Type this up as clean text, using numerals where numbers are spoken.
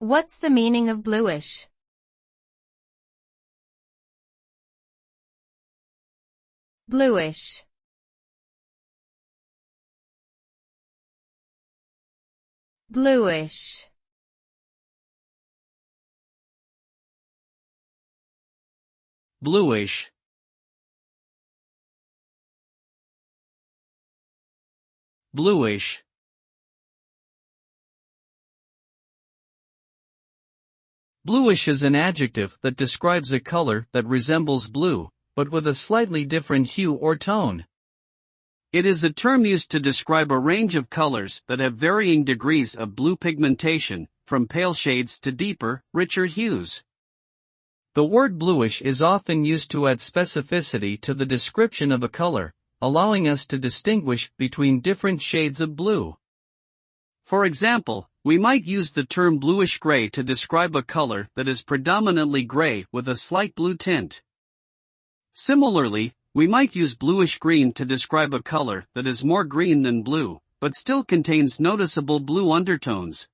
What's the meaning of bluish? Bluish. Bluish. Bluish. Bluish. Bluish is an adjective that describes a color that resembles blue, but with a slightly different hue or tone. It is a term used to describe a range of colors that have varying degrees of blue pigmentation, from pale shades to deeper, richer hues. The word bluish is often used to add specificity to the description of a color, allowing us to distinguish between different shades of blue. For example, we might use the term bluish-gray to describe a color that is predominantly gray with a slight blue tint. Similarly, we might use bluish-green to describe a color that is more green than blue, but still contains noticeable blue undertones.